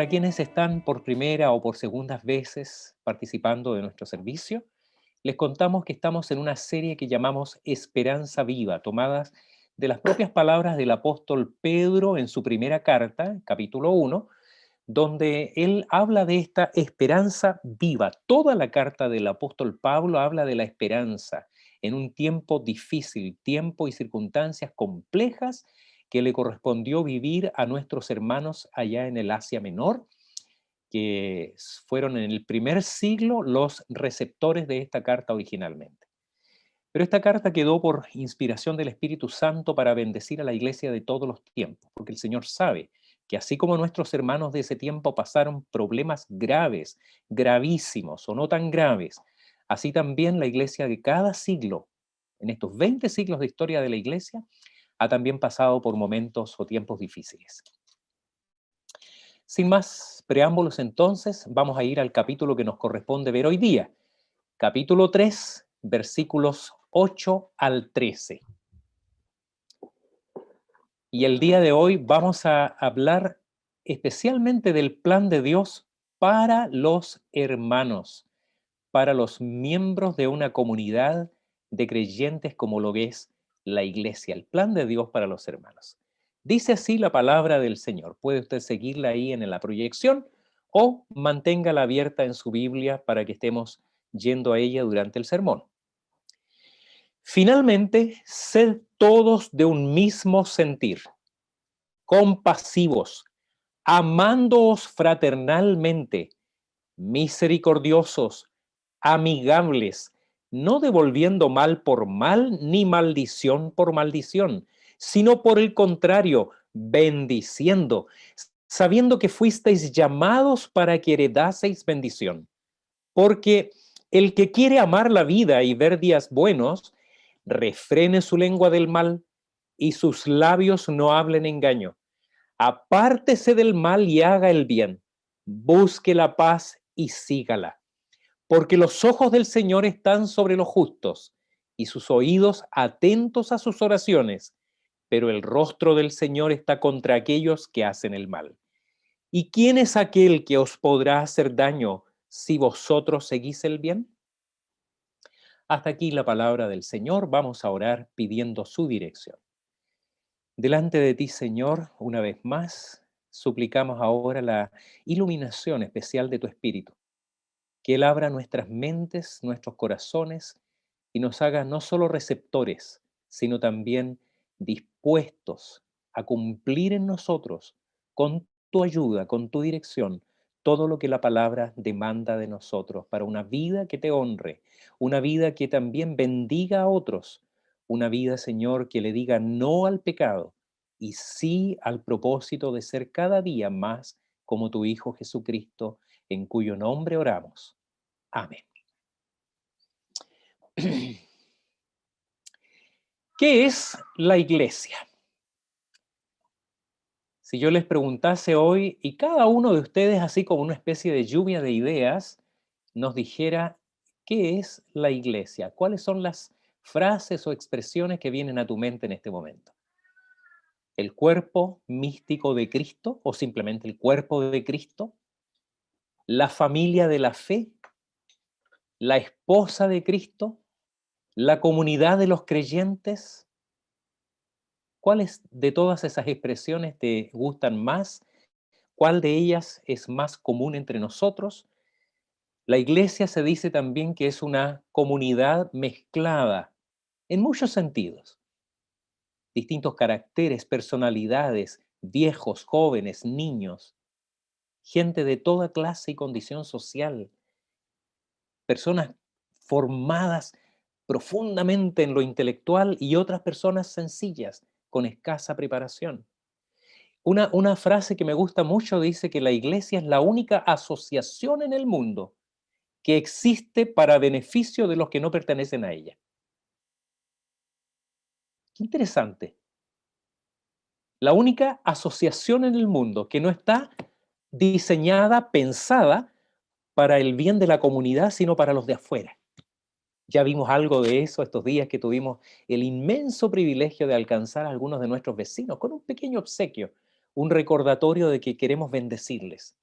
Para quienes están por primera o por segundas veces participando de nuestro servicio, les contamos que estamos en una serie que llamamos Esperanza Viva, tomadas de las propias palabras del apóstol Pedro en su primera carta, capítulo 1, donde él habla de esta esperanza viva. Toda la carta del apóstol Pablo habla de la esperanza en un tiempo difícil, tiempo y circunstancias complejas que le correspondió vivir a nuestros hermanos allá en el Asia Menor, que fueron en el primer siglo los receptores de esta carta originalmente. Pero esta carta quedó por inspiración del Espíritu Santo para bendecir a la iglesia de todos los tiempos, porque el Señor sabe que así como nuestros hermanos de ese tiempo pasaron problemas graves, gravísimos o no tan graves, así también la iglesia de cada siglo, en estos 20 siglos de historia de la iglesia, ha también pasado por momentos o tiempos difíciles. Sin más preámbulos entonces, vamos a ir al capítulo que nos corresponde ver hoy día, capítulo 3, versículos 8 al 13. Y el día de hoy vamos a hablar especialmente del plan de Dios para los hermanos, para los miembros de una comunidad de creyentes como lo es la iglesia, el plan de Dios para los hermanos. Dice así la palabra del Señor. Puede usted seguirla ahí en la proyección o manténgala abierta en su Biblia para que estemos yendo a ella durante el sermón. Finalmente, sed todos de un mismo sentir, compasivos, amándoos fraternalmente, misericordiosos, amigables, no devolviendo mal por mal ni maldición por maldición, sino por el contrario, bendiciendo, sabiendo que fuisteis llamados para que heredaseis bendición. Porque el que quiere amar la vida y ver días buenos, refrene su lengua del mal y sus labios no hablen engaño. Apártese del mal y haga el bien. Busque la paz y sígala. Porque los ojos del Señor están sobre los justos y sus oídos atentos a sus oraciones, pero el rostro del Señor está contra aquellos que hacen el mal. ¿Y quién es aquel que os podrá hacer daño si vosotros seguís el bien? Hasta aquí la palabra del Señor. Vamos a orar pidiendo su dirección. Delante de ti, Señor, una vez más, suplicamos ahora la iluminación especial de tu Espíritu, que Él abra nuestras mentes, nuestros corazones y nos haga no solo receptores, sino también dispuestos a cumplir en nosotros, con tu ayuda, con tu dirección, todo lo que la palabra demanda de nosotros para una vida que te honre, una vida que también bendiga a otros, una vida, Señor, que le diga no al pecado y sí al propósito de ser cada día más como tu Hijo Jesucristo, en cuyo nombre oramos. Amén. ¿Qué es la iglesia? Si yo les preguntase hoy y cada uno de ustedes, así como una especie de lluvia de ideas, nos dijera qué es la iglesia, cuáles son las frases o expresiones que vienen a tu mente en este momento. ¿El cuerpo místico de Cristo o simplemente el cuerpo de Cristo? ¿La familia de la fe? ¿La esposa de Cristo? ¿La comunidad de los creyentes? ¿Cuáles de todas esas expresiones te gustan más? ¿Cuál de ellas es más común entre nosotros? La iglesia se dice también que es una comunidad mezclada en muchos sentidos. Distintos caracteres, personalidades, viejos, jóvenes, niños, gente de toda clase y condición social, personas formadas profundamente en lo intelectual y otras personas sencillas, con escasa preparación. Una frase que me gusta mucho dice que la iglesia es la única asociación en el mundo que existe para beneficio de los que no pertenecen a ella. Qué interesante. La única asociación en el mundo que no está diseñada, pensada para el bien de la comunidad, sino para los de afuera. Ya vimos algo de eso estos días que tuvimos el inmenso privilegio de alcanzar a algunos de nuestros vecinos con un pequeño obsequio, un recordatorio de que queremos bendecirles.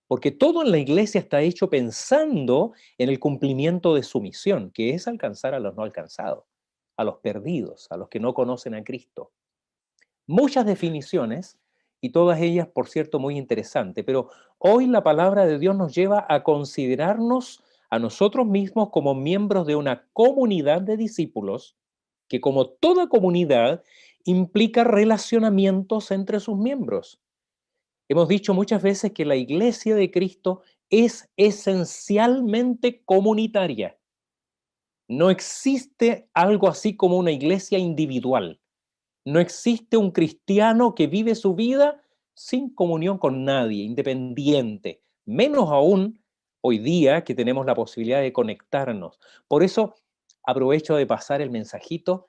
porque todo en la iglesia está hecho pensando en el cumplimiento de su misión, que es alcanzar a los no alcanzados, a los perdidos, a los que no conocen a Cristo. Muchas definiciones, y todas ellas, por cierto, muy interesantes, pero hoy la palabra de Dios nos lleva a considerarnos a nosotros mismos como miembros de una comunidad de discípulos, que como toda comunidad implica relacionamientos entre sus miembros. Hemos dicho muchas veces que la iglesia de Cristo es esencialmente comunitaria. No existe algo así como una iglesia individual. No existe un cristiano que vive su vida sin comunión con nadie, independiente, menos aún hoy día que tenemos la posibilidad de conectarnos. Por eso aprovecho de pasar el mensajito.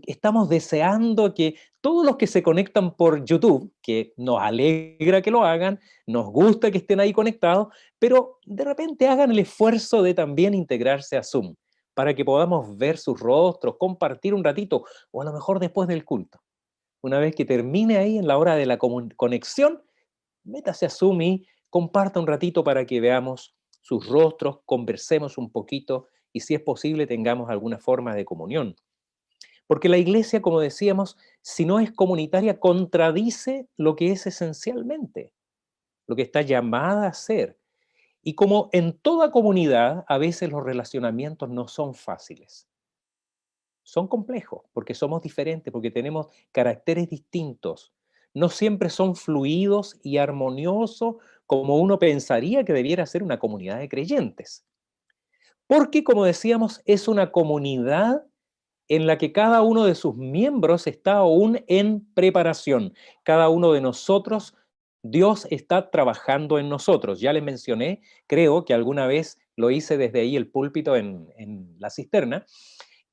Estamos deseando que todos los que se conectan por YouTube, que nos alegra que lo hagan, nos gusta que estén ahí conectados, pero de repente hagan el esfuerzo de también integrarse a Zoom para que podamos ver sus rostros, compartir un ratito, o a lo mejor después del culto. Una vez que termine ahí en la hora de la conexión, métase a Zoom y comparta un ratito para que veamos sus rostros, conversemos un poquito y si es posible tengamos alguna forma de comunión. Porque la iglesia, como decíamos, si no es comunitaria, contradice lo que es esencialmente, lo que está llamada a ser. Y como en toda comunidad, a veces los relacionamientos no son fáciles. Son complejos, porque somos diferentes, porque tenemos caracteres distintos. No siempre son fluidos y armoniosos como uno pensaría que debiera ser una comunidad de creyentes. Porque, como decíamos, es una comunidad en la que cada uno de sus miembros está aún en preparación. Cada uno de nosotros, Dios está trabajando en nosotros. Ya les mencioné, creo que alguna vez lo hice desde ahí el púlpito en la cisterna,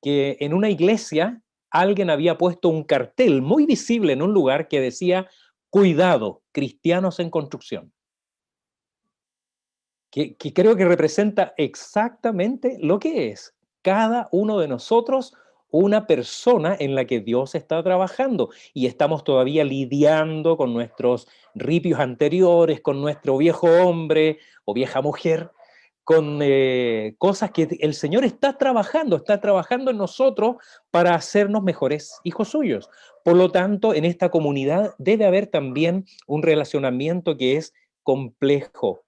que en una iglesia alguien había puesto un cartel muy visible en un lugar que decía, cuidado, cristianos en construcción, que creo que representa exactamente lo que es cada uno de nosotros, una persona en la que Dios está trabajando y estamos todavía lidiando con nuestros ripios anteriores, con nuestro viejo hombre o vieja mujer, con cosas que el Señor está trabajando en nosotros para hacernos mejores hijos suyos. Por lo tanto, en esta comunidad debe haber también un relacionamiento que es complejo.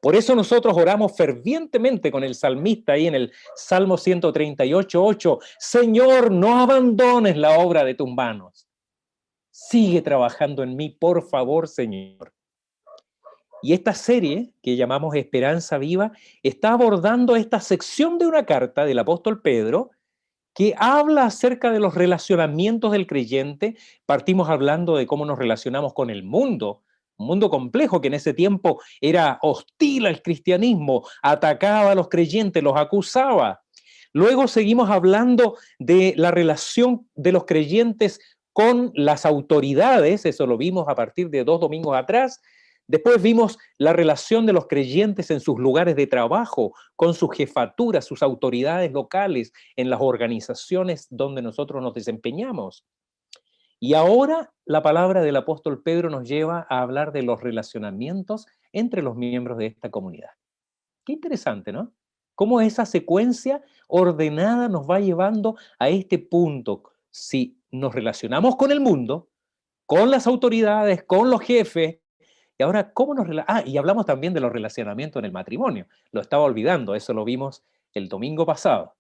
Por eso nosotros oramos fervientemente con el salmista ahí en el Salmo 138:8, Señor, no abandones la obra de tus manos. Sigue trabajando en mí, por favor, Señor. Y esta serie, que llamamos Esperanza Viva, está abordando esta sección de una carta del apóstol Pedro que habla acerca de los relacionamientos del creyente. Partimos hablando de cómo nos relacionamos con el mundo, un mundo complejo que en ese tiempo era hostil al cristianismo, atacaba a los creyentes, los acusaba. Luego seguimos hablando de la relación de los creyentes con las autoridades, eso lo vimos a partir de 2 domingos atrás. Después vimos la relación de los creyentes en sus lugares de trabajo, con sus jefaturas, sus autoridades locales, en las organizaciones donde nosotros nos desempeñamos. Y ahora la palabra del apóstol Pedro nos lleva a hablar de los relacionamientos entre los miembros de esta comunidad. Qué interesante, ¿no? Cómo esa secuencia ordenada nos va llevando a este punto. Si nos relacionamos con el mundo, con las autoridades, con los jefes, y ahora, ¿cómo nos y hablamos también de los relacionamientos en el matrimonio. Lo estaba olvidando, eso lo vimos el domingo pasado.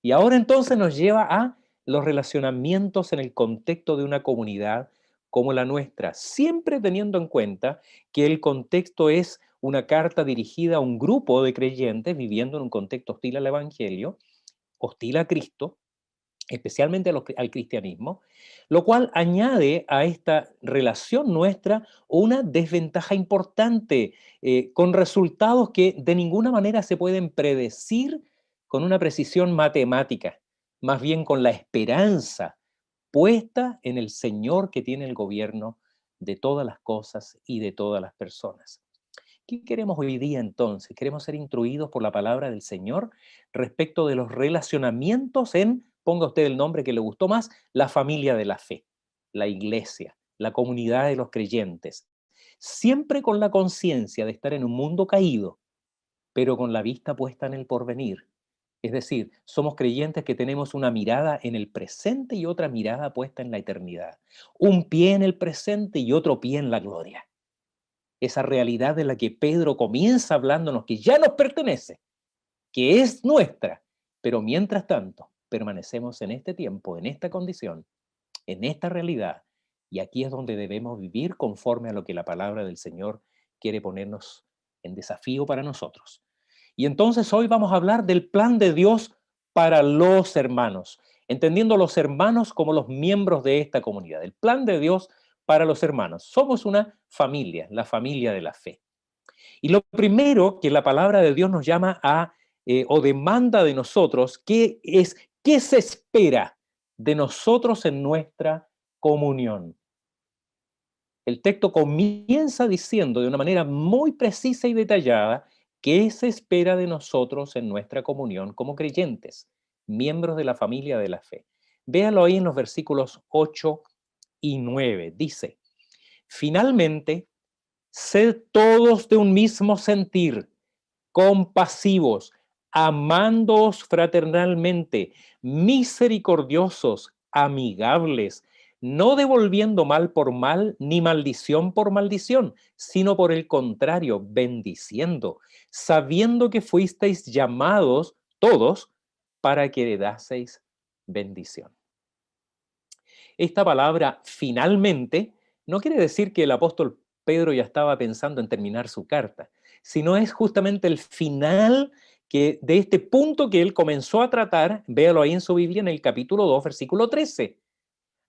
Y ahora entonces nos lleva a los relacionamientos en el contexto de una comunidad como la nuestra, siempre teniendo en cuenta que el contexto es una carta dirigida a un grupo de creyentes viviendo en un contexto hostil al Evangelio, hostil a Cristo, especialmente al cristianismo, lo cual añade a esta relación nuestra una desventaja importante, con resultados que de ninguna manera se pueden predecir con una precisión matemática, más bien con la esperanza puesta en el Señor que tiene el gobierno de todas las cosas y de todas las personas. ¿Qué queremos hoy día entonces? Queremos ser instruidos por la palabra del Señor respecto de los relacionamientos en, ponga usted el nombre que le gustó más, la familia de la fe, la iglesia, la comunidad de los creyentes. siempre con la conciencia de estar en un mundo caído, pero con la vista puesta en el porvenir. Es decir, somos creyentes que tenemos una mirada en el presente y otra mirada puesta en la eternidad. Un pie en el presente y otro pie en la gloria. Esa realidad de la que Pedro comienza hablándonos que ya nos pertenece, que es nuestra, pero mientras tanto permanecemos en este tiempo, en esta condición, en esta realidad, y aquí es donde debemos vivir conforme a lo que la palabra del Señor quiere ponernos en desafío para nosotros. Y entonces hoy vamos a hablar del plan de Dios para los hermanos, entendiendo los hermanos como los miembros de esta comunidad, el plan de Dios para los hermanos. Somos una familia, la familia de la fe. Y lo primero que la palabra de Dios nos llama a, o demanda de nosotros, ¿qué es? ¿Qué se espera de nosotros en nuestra comunión? El texto comienza diciendo de una manera muy precisa y detallada qué se espera de nosotros en nuestra comunión como creyentes, miembros de la familia de la fe. Véalo ahí en los versículos 8 y 9. Dice, finalmente, sed todos de un mismo sentir, compasivos, amándoos fraternalmente, misericordiosos, amigables, no devolviendo mal por mal, ni maldición por maldición, sino por el contrario, bendiciendo, sabiendo que fuisteis llamados todos para que heredaseis bendición. Esta palabra finalmente no quiere decir que el apóstol Pedro ya estaba pensando en terminar su carta, sino es justamente el final de este punto que él comenzó a tratar, véalo ahí en su Biblia en el capítulo 2, versículo 13,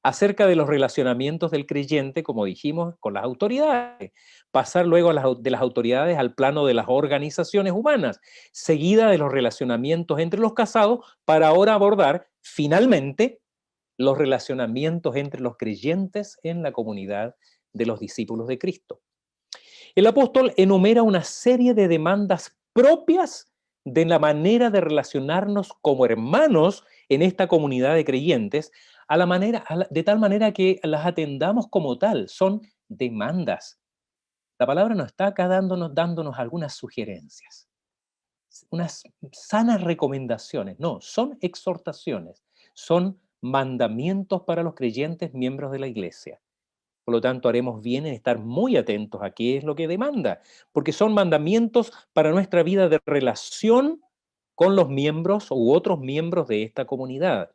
acerca de los relacionamientos del creyente, como dijimos, con las autoridades, pasar luego de las autoridades al plano de las organizaciones humanas, seguida de los relacionamientos entre los casados, para ahora abordar finalmente los relacionamientos entre los creyentes en la comunidad de los discípulos de Cristo. El apóstol enumera una serie de demandas propias de la manera de relacionarnos como hermanos en esta comunidad de creyentes, de tal manera que las atendamos como tal. Son demandas. La palabra no está acá dándonos algunas sugerencias, unas sanas recomendaciones. No, son exhortaciones, son mandamientos para los creyentes miembros de la iglesia. Por lo tanto, haremos bien en estar muy atentos a qué es lo que demanda, porque son mandamientos para nuestra vida de relación con los miembros u otros miembros de esta comunidad.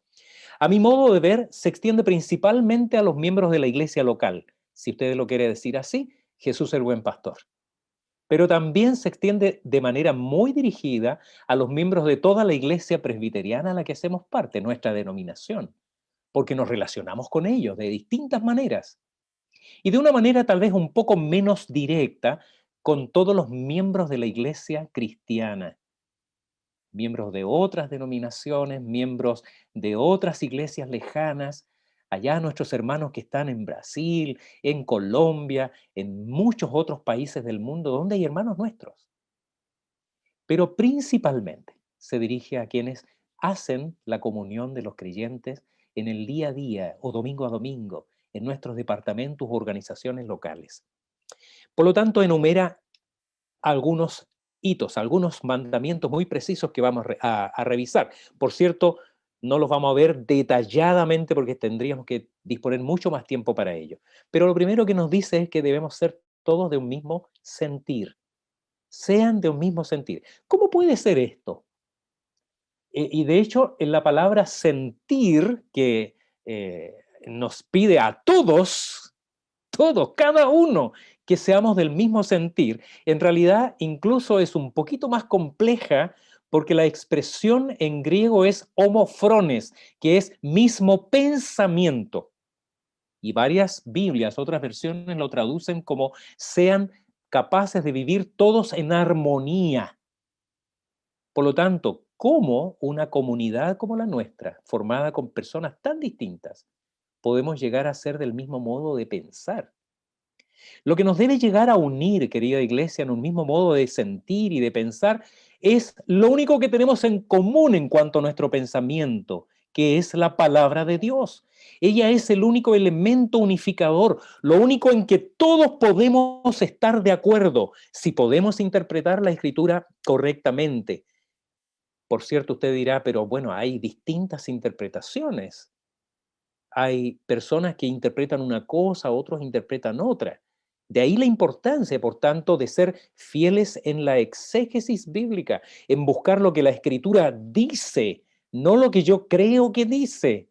A mi modo de ver, se extiende principalmente a los miembros de la iglesia local. Si usted lo quiere decir así, Jesús el buen pastor. Pero también se extiende de manera muy dirigida a los miembros de toda la iglesia presbiteriana a la que hacemos parte, nuestra denominación, porque nos relacionamos con ellos de distintas maneras. Y de una manera tal vez un poco menos directa con todos los miembros de la iglesia cristiana, miembros de otras denominaciones, miembros de otras iglesias lejanas, allá nuestros hermanos que están en Brasil, en Colombia, en muchos otros países del mundo donde hay hermanos nuestros. Pero principalmente se dirige a quienes hacen la comunión de los creyentes en el día a día o domingo a domingo, en nuestros departamentos u organizaciones locales. Por lo tanto, enumera algunos hitos, algunos mandamientos muy precisos que vamos a revisar. Por cierto, no los vamos a ver detalladamente porque tendríamos que disponer mucho más tiempo para ello. Pero lo primero que nos dice es que debemos ser todos de un mismo sentir. Sean de un mismo sentir. ¿Cómo puede ser esto? Y de hecho, en la palabra sentir, que nos pide a todos, cada uno, que seamos del mismo sentir, en realidad incluso es un poquito más compleja porque la expresión en griego es homofrones, que es mismo pensamiento. Y varias Biblias, otras versiones lo traducen como sean capaces de vivir todos en armonía. Por lo tanto, ¿cómo una comunidad como la nuestra, formada con personas tan distintas, podemos llegar a ser del mismo modo de pensar? Lo que nos debe llegar a unir, querida iglesia, en un mismo modo de sentir y de pensar, es lo único que tenemos en común en cuanto a nuestro pensamiento, que es la palabra de Dios. Ella es el único elemento unificador, lo único en que todos podemos estar de acuerdo, si podemos interpretar la Escritura correctamente. Por cierto, usted dirá, pero bueno, hay distintas interpretaciones. Hay personas que interpretan una cosa, otros interpretan otra. De ahí la importancia, por tanto, de ser fieles en la exégesis bíblica, en buscar lo que la Escritura dice, no lo que yo creo que dice.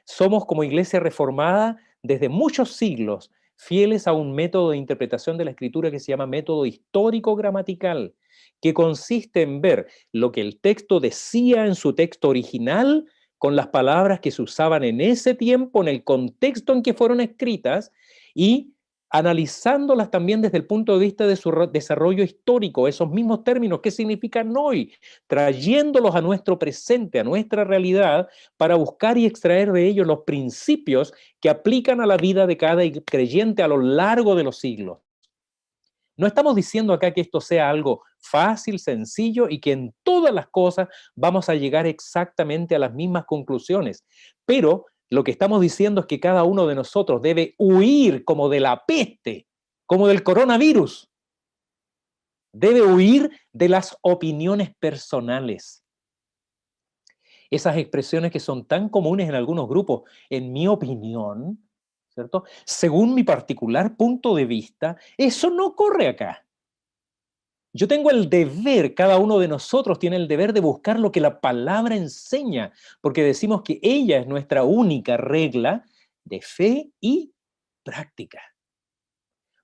Somos como Iglesia Reformada desde muchos siglos fieles a un método de interpretación de la Escritura que se llama método histórico-gramatical, que consiste en ver lo que el texto decía en su texto original con las palabras que se usaban en ese tiempo, en el contexto en que fueron escritas, y analizándolas también desde el punto de vista de su desarrollo histórico, esos mismos términos, qué significan hoy, trayéndolos a nuestro presente, a nuestra realidad, para buscar y extraer de ellos los principios que aplican a la vida de cada creyente a lo largo de los siglos. No estamos diciendo acá que esto sea algo fácil, sencillo y que en todas las cosas vamos a llegar exactamente a las mismas conclusiones, pero lo que estamos diciendo es que cada uno de nosotros debe huir como de la peste, como del coronavirus. Debe huir de las opiniones personales. Esas expresiones que son tan comunes en algunos grupos, en mi opinión, ¿cierto? Según mi particular punto de vista, eso no ocurre acá. Yo tengo el deber, cada uno de nosotros tiene el deber de buscar lo que la palabra enseña, porque decimos que ella es nuestra única regla de fe y práctica.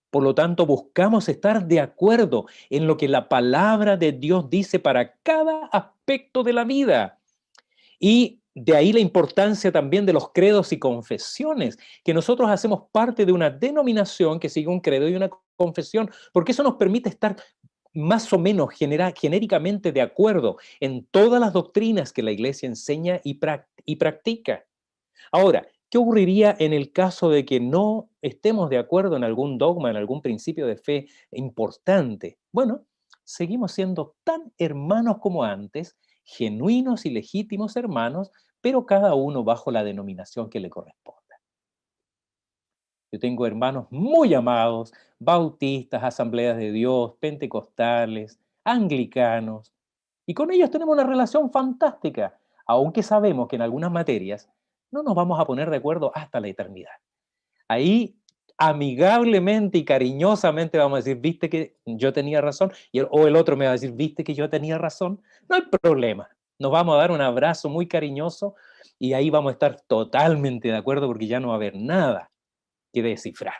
Por lo tanto, buscamos estar de acuerdo en lo que la palabra de Dios dice para cada aspecto de la vida. Y de ahí la importancia también de los credos y confesiones, que nosotros hacemos parte de una denominación que sigue un credo y una confesión, porque eso nos permite estar más o menos genéricamente de acuerdo en todas las doctrinas que la Iglesia enseña y practica. Ahora, ¿qué ocurriría en el caso de que no estemos de acuerdo en algún dogma, en algún principio de fe importante? Bueno, seguimos siendo tan hermanos como antes, genuinos y legítimos hermanos, pero cada uno bajo la denominación que le corresponda. Yo tengo hermanos muy amados, bautistas, asambleas de Dios, pentecostales, anglicanos, y con ellos tenemos una relación fantástica, aunque sabemos que en algunas materias no nos vamos a poner de acuerdo hasta la eternidad. Ahí amigablemente y cariñosamente vamos a decir, viste que yo tenía razón, o el otro me va a decir, viste que yo tenía razón, no hay problema. Nos vamos a dar un abrazo muy cariñoso y ahí vamos a estar totalmente de acuerdo porque ya no va a haber nada que descifrar.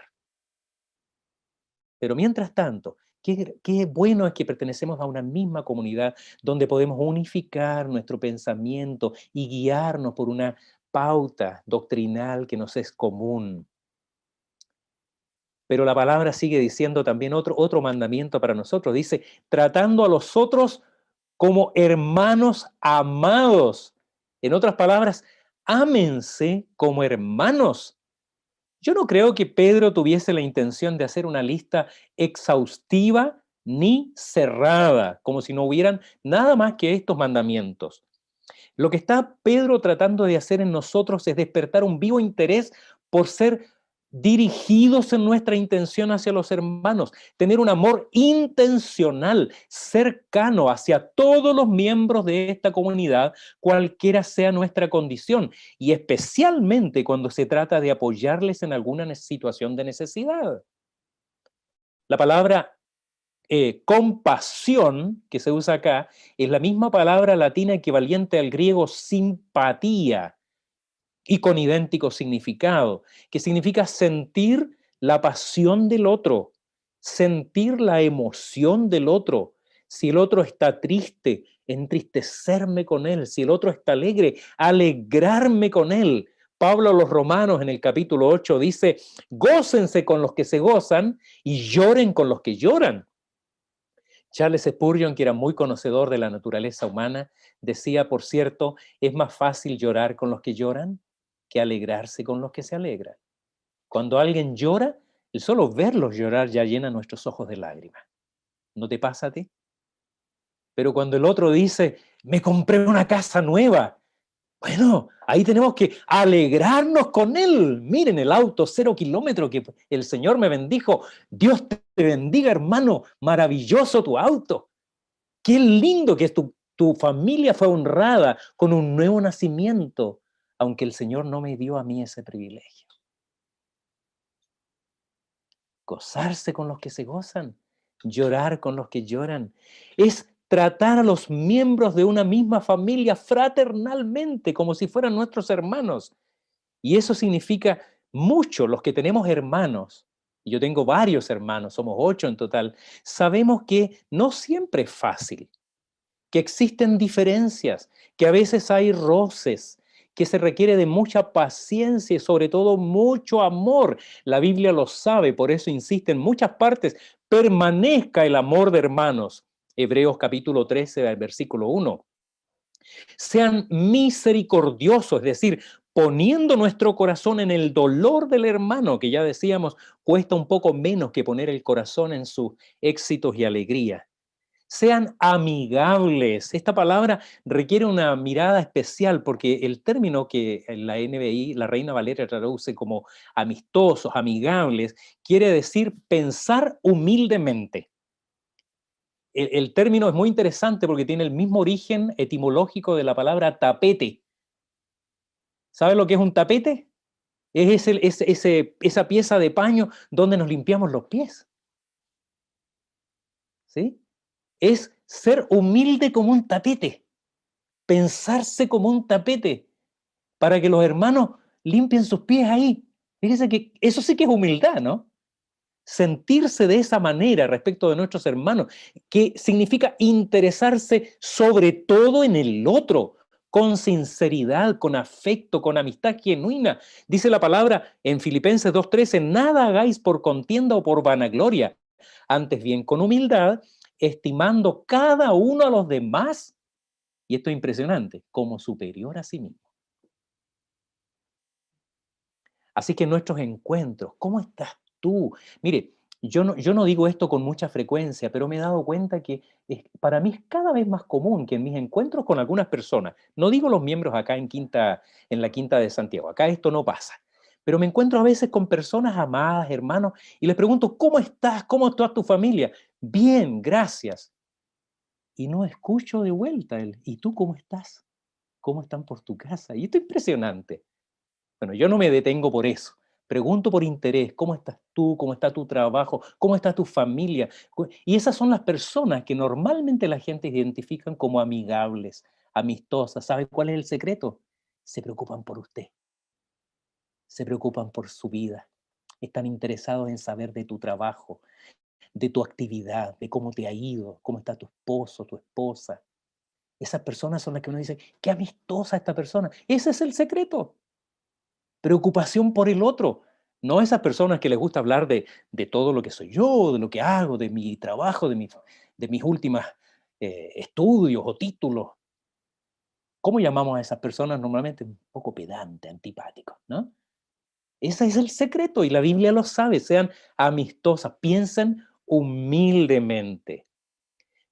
Pero mientras tanto, qué bueno es que pertenecemos a una misma comunidad donde podemos unificar nuestro pensamiento y guiarnos por una pauta doctrinal que nos es común. Pero la palabra sigue diciendo también otro mandamiento para nosotros. Dice, tratando a los otros como hermanos amados. En otras palabras, ámense como hermanos. Yo no creo que Pedro tuviese la intención de hacer una lista exhaustiva ni cerrada, como si no hubieran nada más que estos mandamientos. Lo que está Pedro tratando de hacer en nosotros es despertar un vivo interés por ser dirigidos en nuestra intención hacia los hermanos, tener un amor intencional, cercano hacia todos los miembros de esta comunidad, cualquiera sea nuestra condición, y especialmente cuando se trata de apoyarles en alguna situación de necesidad. La palabra compasión, que se usa acá, es la misma palabra latina equivalente al griego simpatía y con idéntico significado, que significa sentir la pasión del otro, sentir la emoción del otro. Si el otro está triste, entristecerme con él. Si el otro está alegre, alegrarme con él. Pablo a los Romanos en el capítulo 8 dice, gócense con los que se gozan y lloren con los que lloran. Charles Spurgeon, que era muy conocedor de la naturaleza humana, decía, por cierto, es más fácil llorar con los que lloran que alegrarse con los que se alegran. Cuando alguien llora, el solo verlos llorar ya llena nuestros ojos de lágrimas. ¿No te pasa a ti? Pero cuando el otro dice, me compré una casa nueva, Bueno, ahí tenemos que alegrarnos con él. Miren el auto 0 kilómetros que el Señor me bendijo. Dios te bendiga, hermano. Maravilloso tu auto. Qué lindo que tu familia fue honrada con un nuevo nacimiento, aunque el Señor no me dio a mí ese privilegio. Gozarse con los que se gozan, llorar con los que lloran. Es tratar a los miembros de una misma familia fraternalmente, como si fueran nuestros hermanos. Y eso significa mucho, los que tenemos hermanos. Yo tengo varios hermanos, somos 8 en total. Sabemos que no siempre es fácil, que existen diferencias, que a veces hay roces, que se requiere de mucha paciencia y sobre todo mucho amor. La Biblia lo sabe, por eso insiste en muchas partes, permanezca el amor de hermanos. Hebreos capítulo 13, versículo 1. Sean misericordiosos, es decir, poniendo nuestro corazón en el dolor del hermano, que ya decíamos, cuesta un poco menos que poner el corazón en sus éxitos y alegría. Sean amigables. Esta palabra requiere una mirada especial porque el término que la NBI, la Reina Valera, traduce como amistosos, amigables, quiere decir pensar humildemente. El término es muy interesante porque tiene el mismo origen etimológico de la palabra tapete. ¿Sabes lo que es un tapete? Es esa pieza de paño donde nos limpiamos los pies. ¿Sí? Es ser humilde como un tapete, pensarse como un tapete, para que los hermanos limpien sus pies ahí. Fíjense que eso sí que es humildad, ¿no? Sentirse de esa manera respecto de nuestros hermanos, que significa interesarse sobre todo en el otro, con sinceridad, con afecto, con amistad genuina. Dice la palabra en Filipenses 2:13, nada hagáis por contienda o por vanagloria, antes bien con humildad, estimando cada uno a los demás, y esto es impresionante, como superior a sí mismo. Así que nuestros encuentros, ¿cómo estás tú? Mire, yo no digo esto con mucha frecuencia, pero me he dado cuenta que para mí es cada vez más común que en mis encuentros con algunas personas, no digo los miembros acá en la Quinta de Santiago, acá esto no pasa, pero me encuentro a veces con personas amadas, hermanos, y les pregunto, ¿cómo estás? ¿Cómo está tu familia? Bien, gracias. Y no escucho de vuelta el, ¿y tú cómo estás? ¿Cómo están por tu casa? Y esto es impresionante. Bueno, yo no me detengo por eso. Pregunto por interés, ¿cómo estás tú? ¿Cómo está tu trabajo? ¿Cómo está tu familia? Y esas son las personas que normalmente la gente identifican como amigables, amistosas. ¿Sabe cuál es el secreto? Se preocupan por usted, se preocupan por su vida. Están interesados en saber de tu trabajo, de tu actividad, de cómo te ha ido, cómo está tu esposo, tu esposa. Esas personas son las que uno dice, qué amistosa esta persona. Ese es el secreto. Preocupación por el otro. No esas personas que les gusta hablar de todo lo que soy yo, de lo que hago, de mi trabajo, de mis últimos estudios o títulos. ¿Cómo llamamos a esas personas normalmente? Un poco pedante, antipático, ¿no? Ese es el secreto y la Biblia lo sabe. Sean amistosas, piensen humildemente.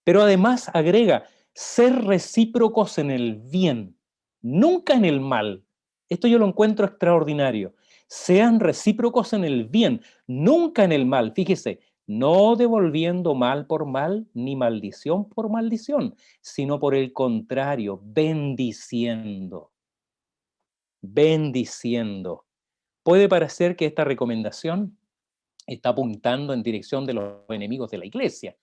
Pero además agrega, ser recíprocos en el bien, nunca en el mal. Esto yo lo encuentro extraordinario. Sean recíprocos en el bien, nunca en el mal. Fíjese, no devolviendo mal por mal, ni maldición por maldición, sino por el contrario, bendiciendo, bendiciendo. Puede parecer que esta recomendación está apuntando en dirección de los enemigos de la iglesia.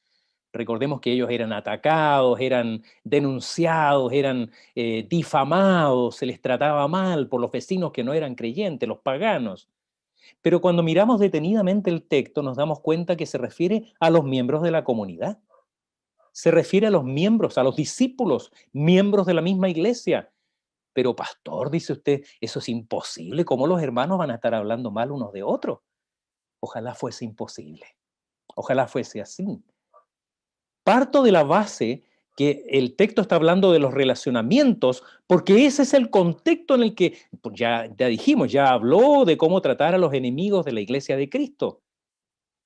Recordemos que ellos eran atacados, eran denunciados, eran difamados, se les trataba mal por los vecinos que no eran creyentes, los paganos. Pero cuando miramos detenidamente el texto nos damos cuenta que se refiere a los miembros de la comunidad. Se refiere a los miembros, a los discípulos, miembros de la misma iglesia. Pero pastor, dice usted, eso es imposible. ¿Cómo los hermanos van a estar hablando mal unos de otros? Ojalá fuese imposible. Ojalá fuese así. Parto de la base que el texto está hablando de los relacionamientos, porque ese es el contexto en el que, pues ya dijimos, ya habló de cómo tratar a los enemigos de la iglesia de Cristo.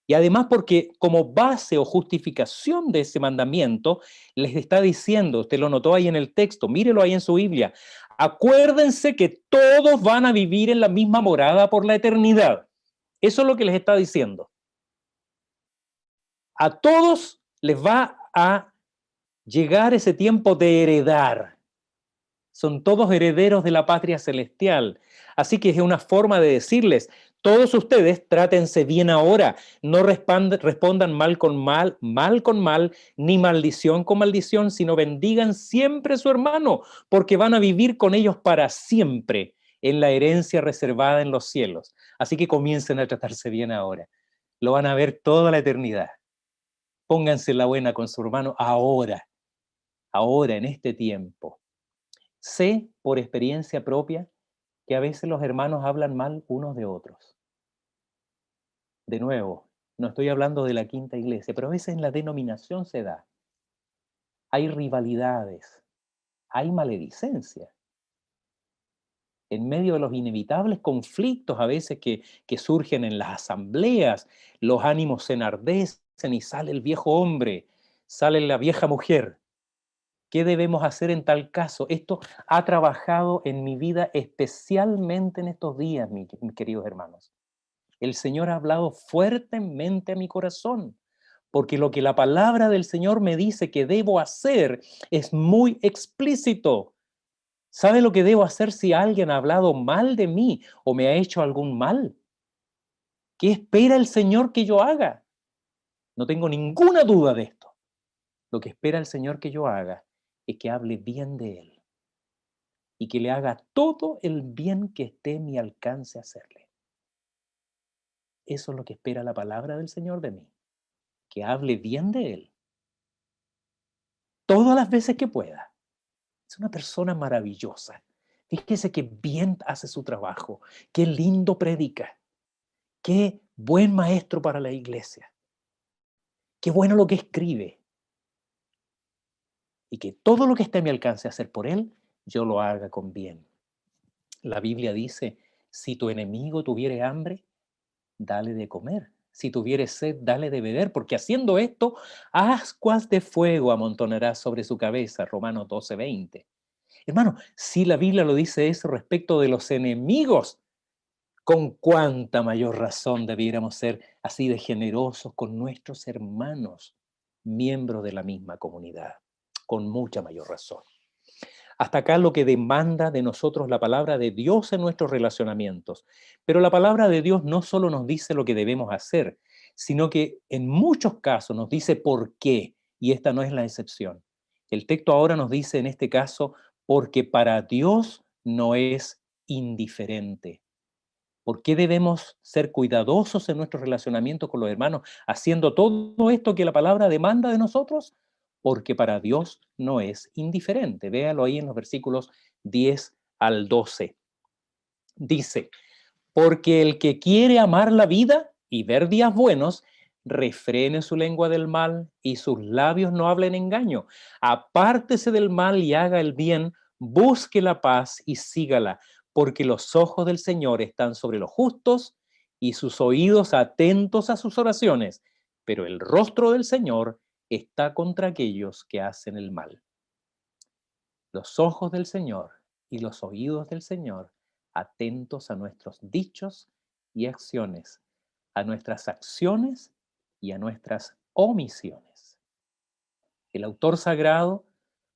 Y además porque como base o justificación de ese mandamiento, les está diciendo, usted lo notó ahí en el texto, mírelo ahí en su Biblia, Acuérdense que todos van a vivir en la misma morada por la eternidad. Eso es lo que les está diciendo. A todos les va a llegar ese tiempo de heredar. Son todos herederos de la patria celestial. Así que es una forma de decirles, todos ustedes trátense bien ahora, no respondan mal con mal, mal con mal, ni maldición con maldición, sino bendigan siempre a su hermano, porque van a vivir con ellos para siempre en la herencia reservada en los cielos. Así que comiencen a tratarse bien ahora. Lo van a ver toda la eternidad. Pónganse la buena con su hermano ahora, en este tiempo. Sé por experiencia propia que a veces los hermanos hablan mal unos de otros. De nuevo, no estoy hablando de la quinta iglesia, pero a veces en la denominación se da. Hay rivalidades, hay maledicencia. En medio de los inevitables conflictos a veces que surgen en las asambleas, los ánimos se enardecen y sale el viejo hombre, sale la vieja mujer. ¿Qué debemos hacer en tal caso? Esto ha trabajado en mi vida especialmente en estos días, mis queridos hermanos. El Señor ha hablado fuertemente a mi corazón, porque lo que la palabra del Señor me dice que debo hacer es muy explícito. ¿Sabe lo que debo hacer si alguien ha hablado mal de mí o me ha hecho algún mal? ¿Qué espera el Señor que yo haga? No tengo ninguna duda de esto. Lo que espera el Señor que yo haga es que hable bien de Él y que le haga todo el bien que esté en mi alcance hacerle. Eso es lo que espera la palabra del Señor de mí, que hable bien de Él todas las veces que pueda. Es una persona maravillosa. Fíjese que bien hace su trabajo, qué lindo predica, qué buen maestro para la iglesia, qué bueno lo que escribe. Y que todo lo que esté a mi alcance hacer por Él, yo lo haga con bien. La Biblia dice, si tu enemigo tuviere hambre, dale de comer. Si tuviere sed, dale de beber, porque haciendo esto, ascuas de fuego amontonarás sobre su cabeza. Romanos 12:20. Hermano, si la Biblia lo dice eso respecto de los enemigos, con cuánta mayor razón debiéramos ser así de generosos con nuestros hermanos, miembros de la misma comunidad, con mucha mayor razón. Hasta acá lo que demanda de nosotros la palabra de Dios en nuestros relacionamientos. Pero la palabra de Dios no solo nos dice lo que debemos hacer, sino que en muchos casos nos dice por qué, y esta no es la excepción. El texto ahora nos dice en este caso, porque para Dios no es indiferente. ¿Por qué debemos ser cuidadosos en nuestro relacionamiento con los hermanos, haciendo todo esto que la palabra demanda de nosotros? Porque para Dios no es indiferente. Véalo ahí en los versículos 10 al 12. Dice, porque el que quiere amar la vida y ver días buenos, refrene su lengua del mal y sus labios no hablen engaño. Apártese del mal y haga el bien, busque la paz y sígala, porque los ojos del Señor están sobre los justos y sus oídos atentos a sus oraciones, pero el rostro del Señor está contra aquellos que hacen el mal. Los ojos del Señor y los oídos del Señor atentos a nuestros dichos y acciones, a nuestras acciones y a nuestras omisiones. El autor sagrado,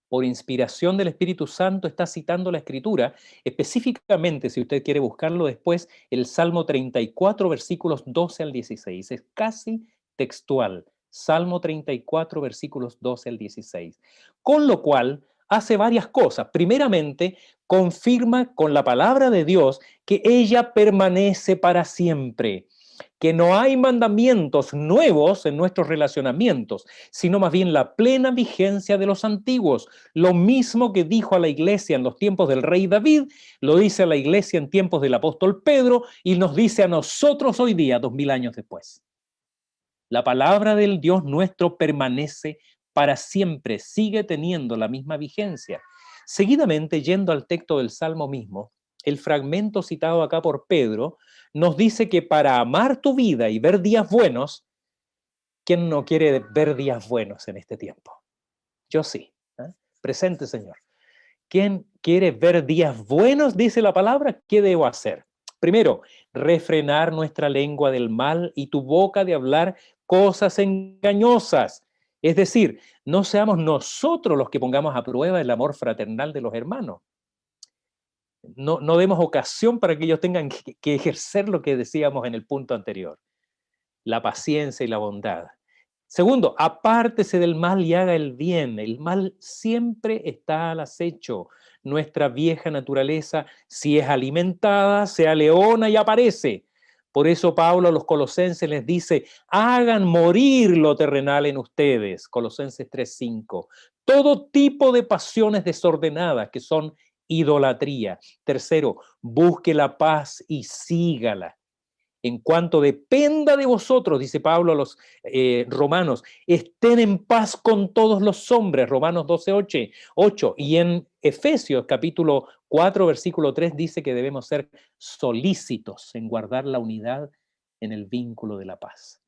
por inspiración del Espíritu Santo, está citando la Escritura, específicamente, si usted quiere buscarlo después, el Salmo 34, versículos 12 al 16. Es casi textual. Salmo 34, versículos 12 al 16. Con lo cual, hace varias cosas. Primeramente, confirma con la palabra de Dios que ella permanece para siempre, que no hay mandamientos nuevos en nuestros relacionamientos, sino más bien la plena vigencia de los antiguos. Lo mismo que dijo a la iglesia en los tiempos del rey David, lo dice a la iglesia en tiempos del apóstol Pedro y nos dice a nosotros hoy día, 2000 años después. La palabra del Dios nuestro permanece para siempre, sigue teniendo la misma vigencia. Seguidamente, yendo al texto del Salmo mismo, el fragmento citado acá por Pedro nos dice que para amar tu vida y ver días buenos, ¿quién no quiere ver días buenos en este tiempo? Yo sí. ¿Eh? Presente, Señor. ¿Quién ¿Quieres ver días buenos? Dice la palabra. ¿Qué debo hacer? Primero, refrenar nuestra lengua del mal y tu boca de hablar cosas engañosas. Es decir, no seamos nosotros los que pongamos a prueba el amor fraternal de los hermanos. No demos ocasión para que ellos tengan que ejercer lo que decíamos en el punto anterior, la paciencia y la bondad. Segundo, apártese del mal y haga el bien. El mal siempre está al acecho. Nuestra vieja naturaleza, si es alimentada, se aleona y aparece. Por eso Pablo a los colosenses les dice, hagan morir lo terrenal en ustedes. Colosenses 3:5. Todo tipo de pasiones desordenadas que son idolatría. Tercero, busque la paz y sígala. En cuanto dependa de vosotros, dice Pablo a los romanos, estén en paz con todos los hombres, Romanos 12:8. Y en Efesios capítulo 4, versículo 3, dice que debemos ser solícitos en guardar la unidad en el vínculo de la paz.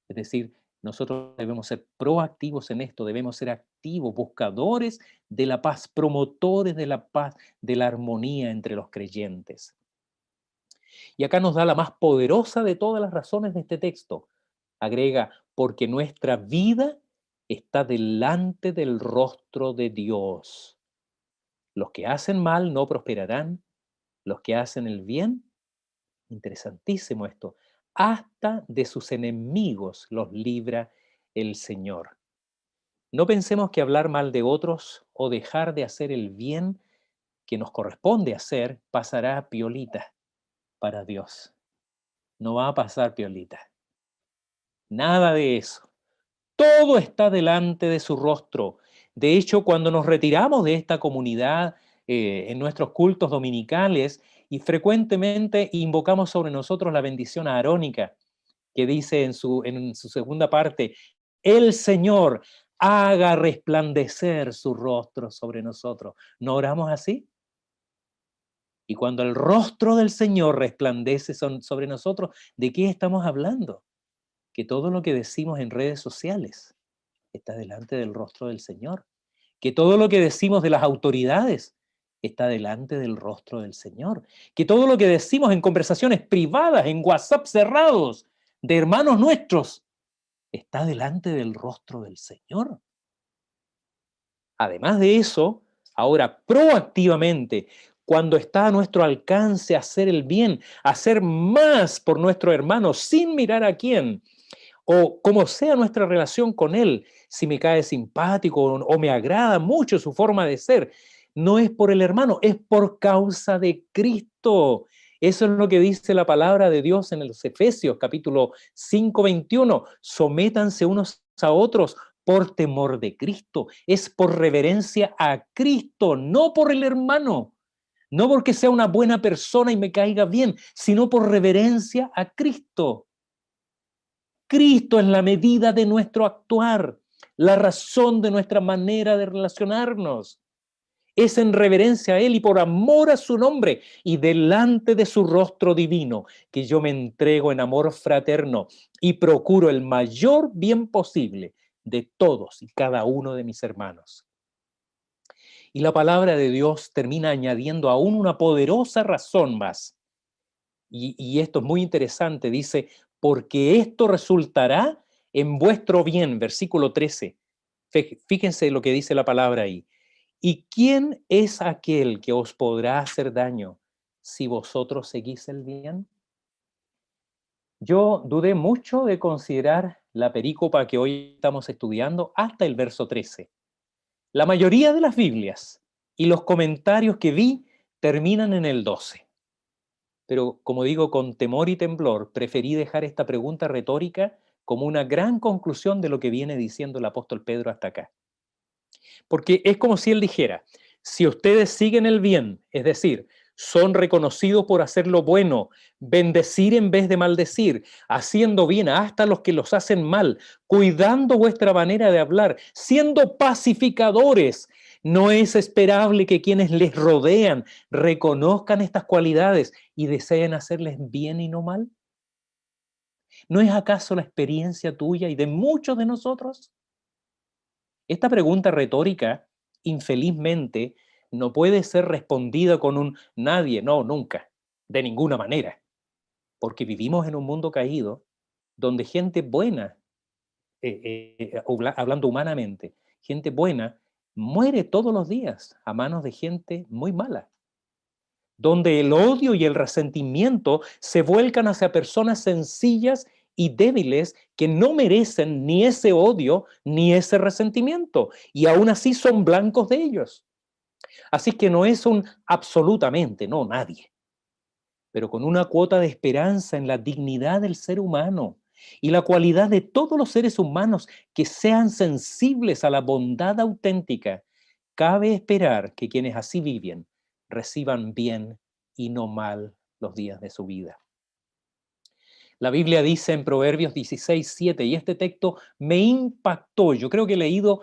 Es decir, nosotros debemos ser proactivos en esto, debemos ser activos, buscadores de la paz, promotores de la paz, de la armonía entre los creyentes. Y acá nos da la más poderosa de todas las razones de este texto. Agrega, porque nuestra vida está delante del rostro de Dios. Los que hacen mal no prosperarán, los que hacen el bien, interesantísimo esto, hasta de sus enemigos los libra el Señor. No pensemos que hablar mal de otros o dejar de hacer el bien que nos corresponde hacer pasará piolita para Dios. No va a pasar piolita. Nada de eso. Todo está delante de su rostro. De hecho, cuando nos retiramos de esta comunidad en nuestros cultos dominicales y frecuentemente invocamos sobre nosotros la bendición arónica, que dice en su segunda parte, el Señor haga resplandecer su rostro sobre nosotros. ¿No oramos así? Y cuando el rostro del Señor resplandece sobre nosotros, ¿de qué estamos hablando? Que todo lo que decimos en redes sociales está delante del rostro del Señor, que todo lo que decimos de las autoridades está delante del rostro del Señor, que todo lo que decimos en conversaciones privadas, en WhatsApp cerrados, de hermanos nuestros, está delante del rostro del Señor. Además de eso, ahora proactivamente, cuando está a nuestro alcance hacer el bien, hacer más por nuestro hermano sin mirar a quién, o como sea nuestra relación con él, si me cae simpático o me agrada mucho su forma de ser, no es por el hermano, es por causa de Cristo. Eso es lo que dice la palabra de Dios en los Efesios, capítulo 5:21. Sométanse unos a otros por temor de Cristo. Es por reverencia a Cristo, no por el hermano. No porque sea una buena persona y me caiga bien, sino por reverencia a Cristo. Cristo es la medida de nuestro actuar, la razón de nuestra manera de relacionarnos. Es en reverencia a Él y por amor a su nombre y delante de su rostro divino que yo me entrego en amor fraterno y procuro el mayor bien posible de todos y cada uno de mis hermanos. Y la palabra de Dios termina añadiendo aún una poderosa razón más. Y esto es muy interesante, dice, porque esto resultará en vuestro bien, versículo 13. Fíjense lo que dice la palabra ahí. ¿Y quién es aquel que os podrá hacer daño si vosotros seguís el bien? Yo dudé mucho de considerar la perícopa que hoy estamos estudiando hasta el verso 13. La mayoría de las Biblias y los comentarios que vi terminan en el 12. Pero como digo, con temor y temblor, preferí dejar esta pregunta retórica como una gran conclusión de lo que viene diciendo el apóstol Pedro hasta acá. Porque es como si él dijera, si ustedes siguen el bien, es decir, son reconocidos por hacer lo bueno, bendecir en vez de maldecir, haciendo bien hasta los que los hacen mal, cuidando vuestra manera de hablar, siendo pacificadores, no es esperable que quienes les rodean reconozcan estas cualidades y deseen hacerles bien y no mal. ¿No es acaso la experiencia tuya y de muchos de nosotros? Esta pregunta retórica, infelizmente, no puede ser respondida con un nadie, no, nunca, de ninguna manera, porque vivimos en un mundo caído donde gente buena, hablando humanamente, gente buena muere todos los días a manos de gente muy mala, donde el odio y el resentimiento se vuelcan hacia personas sencillas y débiles que no merecen ni ese odio ni ese resentimiento, y aún así son blancos de ellos. Así que no es un absolutamente, no, nadie, pero con una cuota de esperanza en la dignidad del ser humano y la cualidad de todos los seres humanos que sean sensibles a la bondad auténtica. Cabe esperar que quienes así viven reciban bien y no mal los días de su vida. La Biblia dice en Proverbios 16:7, y este texto me impactó. Yo creo que he leído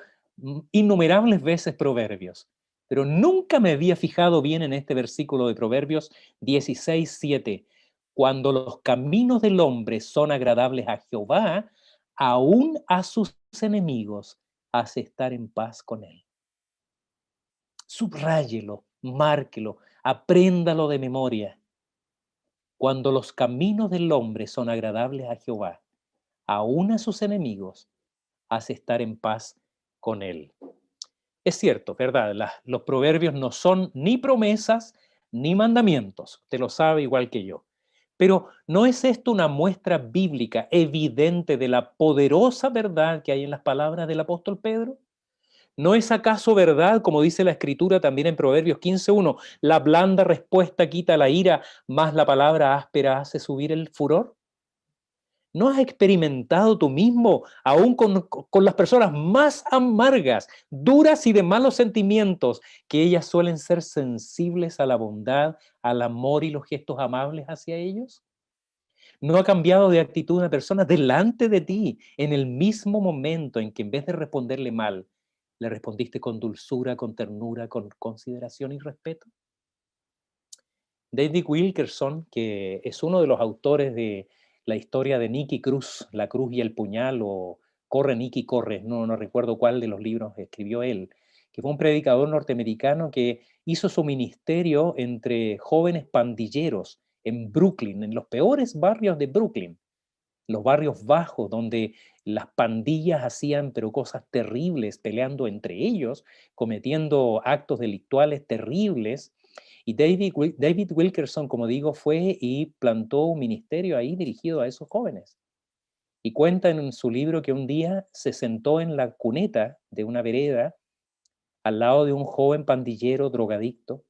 innumerables veces Proverbios, pero nunca me había fijado bien en este versículo de Proverbios 16:7. Cuando los caminos del hombre son agradables a Jehová, aún a sus enemigos hace estar en paz con él. Subráyelo, márquelo, apréndalo de memoria. Cuando los caminos del hombre son agradables a Jehová, aún a sus enemigos hace estar en paz con él. Es cierto, ¿verdad? Los proverbios no son ni promesas ni mandamientos, te lo sabe igual que yo. Pero ¿no es esto una muestra bíblica evidente de la poderosa verdad que hay en las palabras del apóstol Pedro? ¿No es acaso verdad, como dice la Escritura también en Proverbios 15:1, la blanda respuesta quita la ira, más la palabra áspera hace subir el furor? ¿No has experimentado tú mismo, aún con las personas más amargas, duras y de malos sentimientos, que ellas suelen ser sensibles a la bondad, al amor y los gestos amables hacia ellos? ¿No ha cambiado de actitud una persona delante de ti en el mismo momento en que en vez de responderle mal, le respondiste con dulzura, con ternura, con consideración y respeto? David Wilkerson, que es uno de los autores de la historia de Nicky Cruz, La Cruz y el Puñal, o Corre Nicky, corre, no recuerdo cuál de los libros escribió él, que fue un predicador norteamericano que hizo su ministerio entre jóvenes pandilleros en Brooklyn, en los peores barrios de Brooklyn, los barrios bajos donde las pandillas hacían pero cosas terribles, peleando entre ellos, cometiendo actos delictuales terribles. Y David Wilkerson, como digo, fue y plantó un ministerio ahí dirigido a esos jóvenes. Y cuenta en su libro que un día se sentó en la cuneta de una vereda al lado de un joven pandillero drogadicto,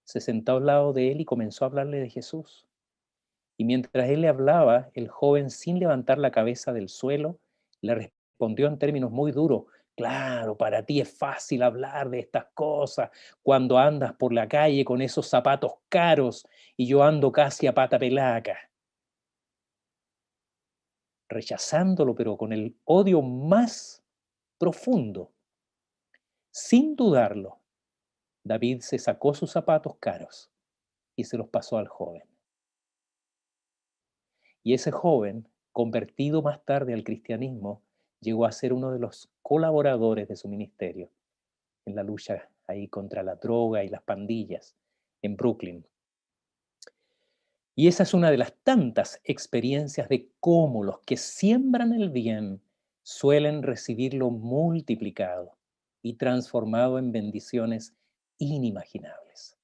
se sentó al lado de él y comenzó a hablarle de Jesús. Y mientras él le hablaba, el joven, sin levantar la cabeza del suelo, le respondió en términos muy duros: claro, para ti es fácil hablar de estas cosas cuando andas por la calle con esos zapatos caros y yo ando casi a pata pelaca. Rechazándolo, pero con el odio más profundo, sin dudarlo, David se sacó sus zapatos caros y se los pasó al joven. Y ese joven, convertido más tarde al cristianismo, llegó a ser uno de los colaboradores de su ministerio en la lucha ahí contra la droga y las pandillas en Brooklyn. Y esa es una de las tantas experiencias de cómo los que siembran el bien suelen recibirlo multiplicado y transformado en bendiciones inimaginables.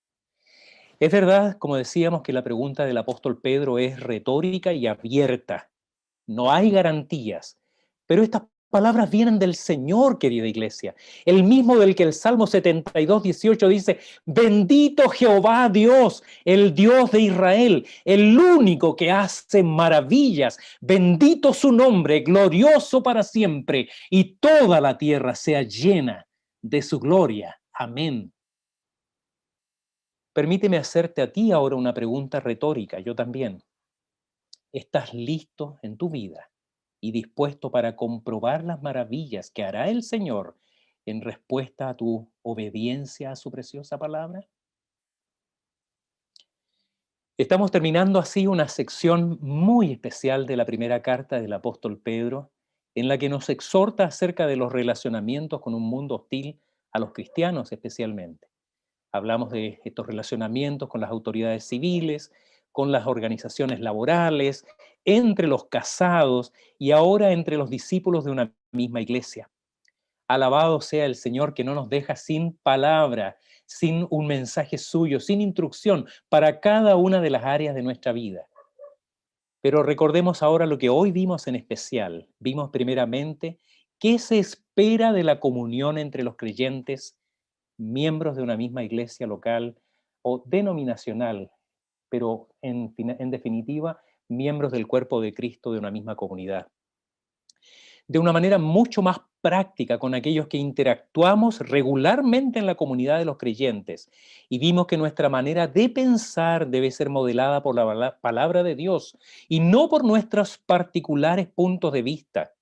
Es verdad, como decíamos, que la pregunta del apóstol Pedro es retórica y abierta. No hay garantías, pero estas palabras vienen del Señor, querida iglesia, el mismo del que el Salmo 72:18 dice: bendito Jehová Dios, el Dios de Israel, el único que hace maravillas, bendito su nombre, glorioso para siempre, y toda la tierra sea llena de su gloria. Amén. Permíteme hacerte a ti ahora una pregunta retórica, yo también. ¿Estás listo en tu vida y dispuesto para comprobar las maravillas que hará el Señor en respuesta a tu obediencia a su preciosa palabra? Estamos terminando así una sección muy especial de la primera carta del apóstol Pedro, en la que nos exhorta acerca de los relacionamientos con un mundo hostil, a los cristianos especialmente. Hablamos de estos relacionamientos con las autoridades civiles, con las organizaciones laborales, entre los casados y ahora entre los discípulos de una misma iglesia. Alabado sea el Señor que no nos deja sin palabra, sin un mensaje suyo, sin instrucción para cada una de las áreas de nuestra vida. Pero recordemos ahora lo que hoy vimos en especial. Vimos primeramente qué se espera de la comunión entre los creyentes, miembros de una misma iglesia local o denominacional, pero en definitiva, miembros del cuerpo de Cristo de una misma comunidad. De una manera mucho más práctica con aquellos que interactuamos regularmente en la comunidad de los creyentes. Y vimos que nuestra manera de pensar debe ser modelada por la palabra de Dios y no por nuestros particulares puntos de vista.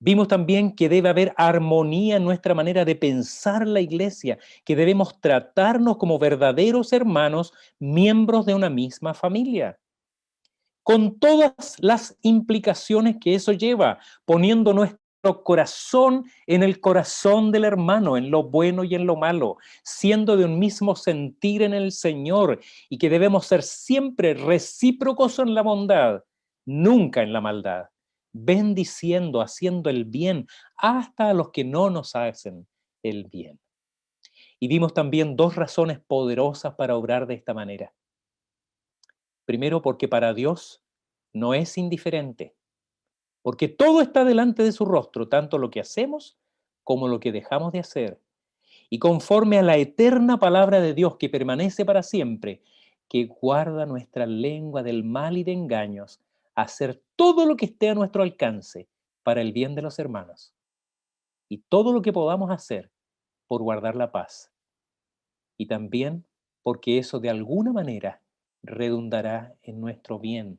Vimos también que debe haber armonía en nuestra manera de pensar la iglesia, que debemos tratarnos como verdaderos hermanos, miembros de una misma familia, con todas las implicaciones que eso lleva, poniendo nuestro corazón en el corazón del hermano, en lo bueno y en lo malo, siendo de un mismo sentir en el Señor y que debemos ser siempre recíprocos en la bondad, nunca en la maldad, bendiciendo, haciendo el bien hasta a los que no nos hacen el bien. Y vimos también dos razones poderosas para obrar de esta manera. Primero, porque para Dios no es indiferente, porque todo está delante de su rostro, tanto lo que hacemos como lo que dejamos de hacer. Y conforme a la eterna palabra de Dios que permanece para siempre, que guarda nuestra lengua del mal y de engaños, hacer todo lo que esté a nuestro alcance para el bien de los hermanos. Y todo lo que podamos hacer por guardar la paz. Y también porque eso de alguna manera redundará en nuestro bien,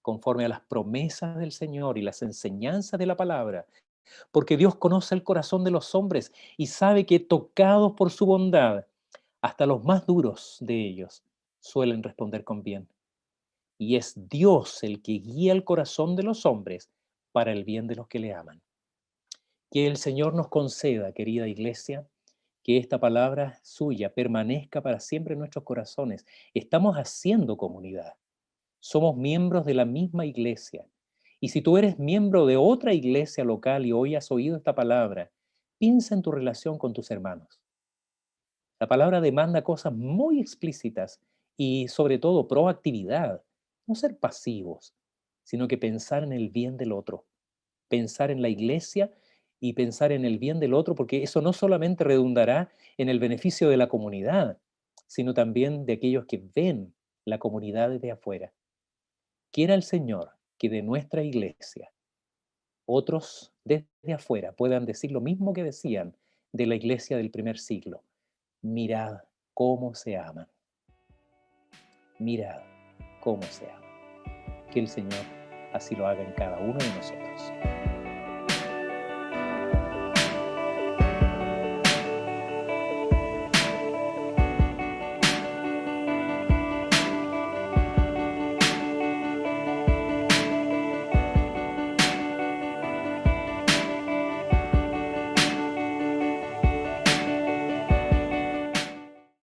conforme a las promesas del Señor y las enseñanzas de la palabra, porque Dios conoce el corazón de los hombres y sabe que tocados por su bondad, hasta los más duros de ellos suelen responder con bien. Y es Dios el que guía el corazón de los hombres para el bien de los que le aman. Que el Señor nos conceda, querida iglesia, que esta palabra suya permanezca para siempre en nuestros corazones. Estamos haciendo comunidad. Somos miembros de la misma iglesia. Y si tú eres miembro de otra iglesia local y hoy has oído esta palabra, piensa en tu relación con tus hermanos. La palabra demanda cosas muy explícitas y sobre todo proactividad. No ser pasivos, sino que pensar en el bien del otro. Pensar en la iglesia y pensar en el bien del otro, porque eso no solamente redundará en el beneficio de la comunidad, sino también de aquellos que ven la comunidad desde afuera. Quiera el Señor que de nuestra iglesia otros desde afuera puedan decir lo mismo que decían de la iglesia del primer siglo. Mirad cómo se aman. Mirad cómo se aman. Que el Señor así lo haga en cada uno de nosotros.